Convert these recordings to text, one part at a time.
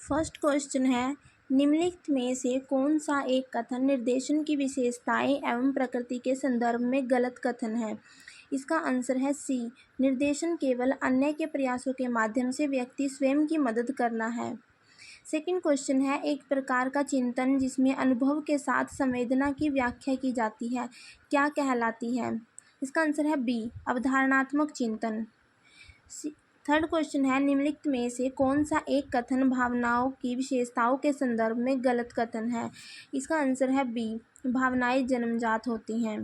First question है, निम्नलिखित में से कौन सा एक कथन निर्देशन की विशेषताएं एवं प्रकृति के संदर्भ में गलत कथन है? इसका आंसर है सी, निर्देशन केवल अन्य के प्रयासों के माध्यम से व्यक्ति स्वयं की मदद करना है। सेकंड क्वेश्चन है, एक प्रकार का चिंतन जिसमें अनुभव के साथ संवेदना की व्याख्या की जाती है क्या कहलाती है? इसका आंसर है बी, अवधारणात्मक चिंतन। थर्ड क्वेश्चन है, निम्नलिखित में से कौन सा एक कथन भावनाओं की विशेषताओं के संदर्भ में गलत कथन है? इसका आंसर है बी, भावनाएं जन्मजात होती हैं।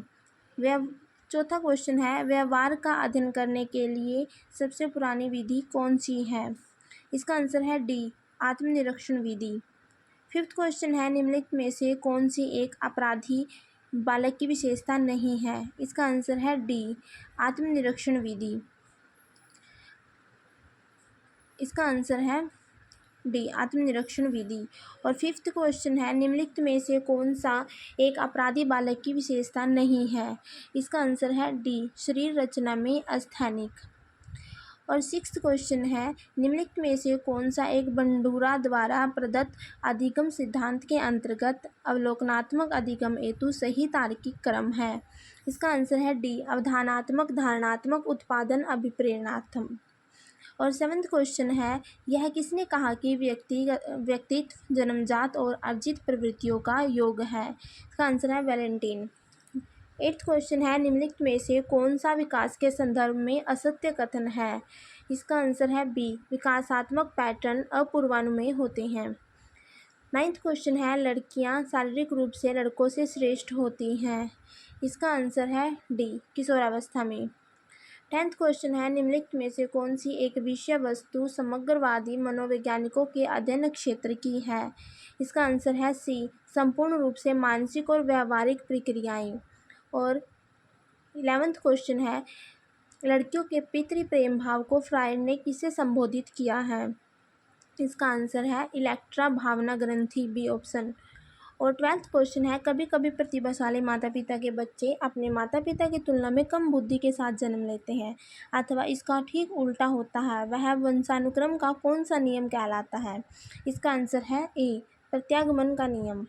चौथा क्वेश्चन है, व्यवहार का अध्ययन करने के लिए सबसे पुरानी विधि कौन सी है? इसका आंसर है डी, आत्मनिरीक्षण विधि। फिफ्थ क्वेश्चन है, निम्नलिखित में से कौन सी एक अपराधी बालक की विशेषता नहीं है? इसका आंसर है डी, आत्मनिरीक्षण विधि। इसका आंसर है डी, आत्मनिरीक्षण विधि। और फिफ्थ क्वेश्चन है, निम्नलिखित में से कौन सा एक अपराधी बालक की विशेषता नहीं है? इसका आंसर है डी, शरीर रचना में अस्थैनिक। और सिक्स्थ क्वेश्चन है, निम्नलिखित में से कौन सा एक बंडूरा द्वारा प्रदत्त अधिगम सिद्धांत के अंतर्गत अवलोकनात्मक अधिगम हेतु सही तार्किक क्रम है? इसका आंसर है डी, अवधारणात्मक, धारणात्मक, उत्पादन, अभिप्रेरणात्मक। और सेवन्थ क्वेश्चन है, यह किसने कहा कि व्यक्तित्व जन्मजात और अर्जित प्रवृत्तियों का योग है? इसका आंसर है वैलेंटाइन। एट्थ क्वेश्चन है, निम्नलिखित में से कौन सा विकास के संदर्भ में असत्य कथन है? इसका आंसर है बी, विकासात्मक पैटर्न अपूर्वानुमेय होते हैं। नाइन्थ क्वेश्चन है, लड़कियां शारीरिक रूप से लड़कों से श्रेष्ठ होती हैं? इसका आंसर है डी, किशोरावस्था में। 10th क्वेश्चन है, निम्नलिखित में से कौन सी एक विषय वस्तु समग्रवादी मनोवैज्ञानिकों के अध्ययन क्षेत्र की है? इसका आंसर है सी, संपूर्ण रूप से मानसिक और व्यावहारिक प्रक्रियाएं। और 11th क्वेश्चन है, लड़कियों के पितृ प्रेम भाव को फ्रायड ने किससे संबोधित किया है? इसका आंसर है इलेक्ट्रा भावना ग्रंथि, बी ऑप्शन। और 12th क्वेश्चन है, कभी कभी प्रतिभाशाली माता पिता के बच्चे अपने माता पिता की तुलना में कम बुद्धि के साथ जन्म लेते हैं अथवा इसका ठीक उल्टा होता है, वह वंशानुक्रम का कौन सा नियम कहलाता है? इसका आंसर है ए, प्रत्यागमन का नियम।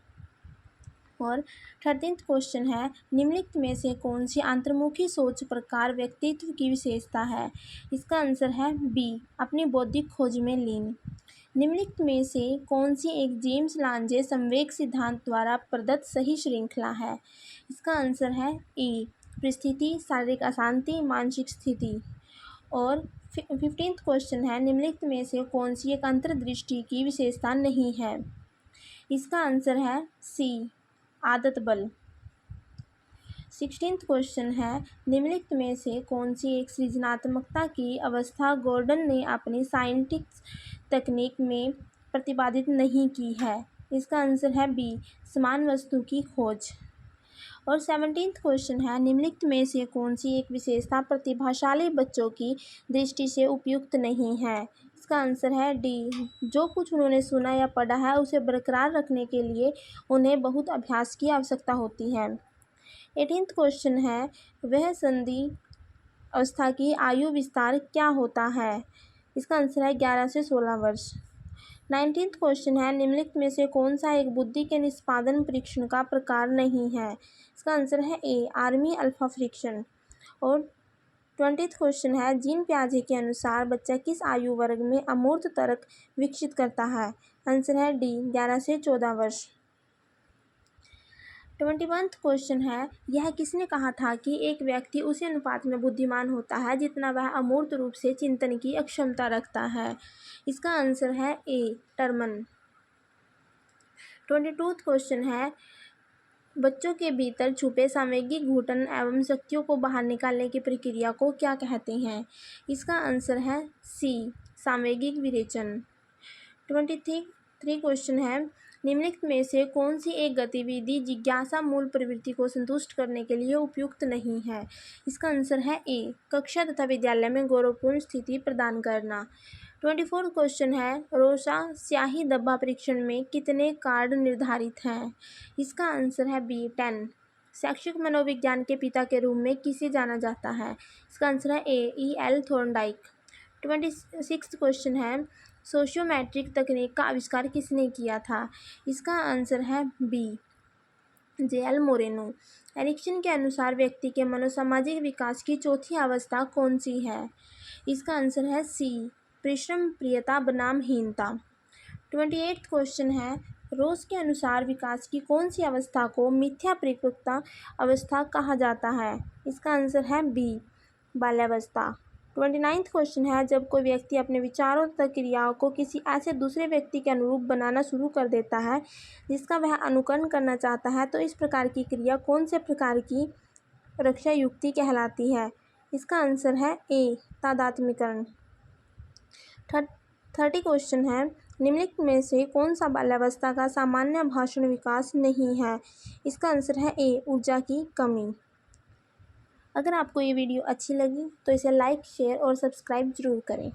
और 13th क्वेश्चन है, निम्नलिखित में से कौन सी अंतर्मुखी सोच प्रकार व्यक्तित्व की विशेषता है? इसका आंसर है बी, अपनी बौद्धिक खोज में लीन। निम्नलिखित में से कौन सी एक जेम्स लांजे संवेग सिद्धांत द्वारा प्रदत्त सही श्रृंखला है? इसका आंसर है ए, परिस्थिति, शारीरिक अशांति, मानसिक स्थिति। और 15th क्वेश्चन है, निम्नलिखित में से कौन सी एक अंतर्दृष्टि की विशेषता नहीं है? इसका आंसर है सी, आदत बल। 16th क्वेश्चन है, निम्नलिखित में से कौन सी एक सृजनात्मकता की अवस्था गॉर्डन ने अपनी साइंटिफिक तकनीक में प्रतिपादित नहीं की है? इसका आंसर है बी, समान वस्तु की खोज। और 17th क्वेश्चन है, निम्नलिखित में से कौन सी एक विशेषता प्रतिभाशाली बच्चों की दृष्टि से उपयुक्त नहीं है? इसका आंसर है डी, जो कुछ उन्होंने सुना या पढ़ा है उसे बरकरार रखने के लिए उन्हें बहुत अभ्यास की आवश्यकता होती है। 18th क्वेश्चन है, वह संधि अवस्था की आयु विस्तार क्या होता है? इसका आंसर है 11 से 16 वर्ष। 19th क्वेश्चन है, निम्नलिखित में से कौन सा एक बुद्धि के निष्पादन परीक्षण का प्रकार नहीं है? इसका आंसर है ए, आर्मी अल्फा परीक्षण। और 20th क्वेश्चन है, जीन पियाजे के अनुसार बच्चा किस आयु वर्ग में अमूर्त तर्क विकसित करता है? आंसर है डी, 11 से 14 वर्ष। 21th क्वेश्चन है, यह किसने कहा था कि एक व्यक्ति उसी अनुपात में बुद्धिमान होता है जितना वह अमूर्त रूप से चिंतन की अक्षमता रखता है? इसका आंसर है ए, टर्मन। 22th क्वेश्चन है, बच्चों के भीतर छुपे सामयिक घुटन एवं शक्तियों को बाहर निकालने की प्रक्रिया को क्या कहते हैं? इसका आंसर है सी, सामयिक विरेचन। 23 क्वेश्चन है, निम्नलिखित में से कौन सी एक गतिविधि जिज्ञासा मूल प्रवृत्ति को संतुष्ट करने के लिए उपयुक्त नहीं है? इसका आंसर है ए, कक्षा तथा विद्यालय में गौरवपूर्ण स्थिति प्रदान करना। 24 क्वेश्चन है, रोसा स्याही धब्बा परीक्षण में कितने कार्ड निर्धारित हैं? इसका आंसर है बी, 10। शैक्षिक मनोविज्ञान के पिता के रूप में किसे जाना जाता है? इसका आंसर है ए, ई एल थॉर्नडाइक। 26 क्वेश्चन है, सोशियोमेट्रिक तकनीक का आविष्कार किसने किया था? इसका आंसर है बी, जे.एल. मोरेनो। एरिक्सन के अनुसार व्यक्ति के मनोसामाजिक विकास की चौथी अवस्था कौन सी है? इसका आंसर है सी, परिश्रम प्रियता बनाम हीनता। 28th क्वेश्चन है, रोज के अनुसार विकास की कौन सी अवस्था को मिथ्या परिपक्वता अवस्था कहा जाता है? इसका आंसर है बी, बाल्यावस्था। 29th क्वेश्चन है, जब कोई व्यक्ति अपने विचारों तथा क्रियाओं को किसी ऐसे दूसरे व्यक्ति के अनुरूप बनाना शुरू कर देता है जिसका वह अनुकरण करना चाहता है, तो इस प्रकार की क्रिया कौन से प्रकार की रक्षा युक्ति कहलाती है? इसका आंसर है ए, तादात्म्यकरण। 30 क्वेश्चन है, निम्नलिखित में से कौन सा बाल्यावस्था का सामान्य भाषण विकास नहीं है? इसका आंसर है ए, ऊर्जा की कमी। अगर आपको ये वीडियो अच्छी लगी तो इसे लाइक, शेयर और सब्सक्राइब जरूर करें।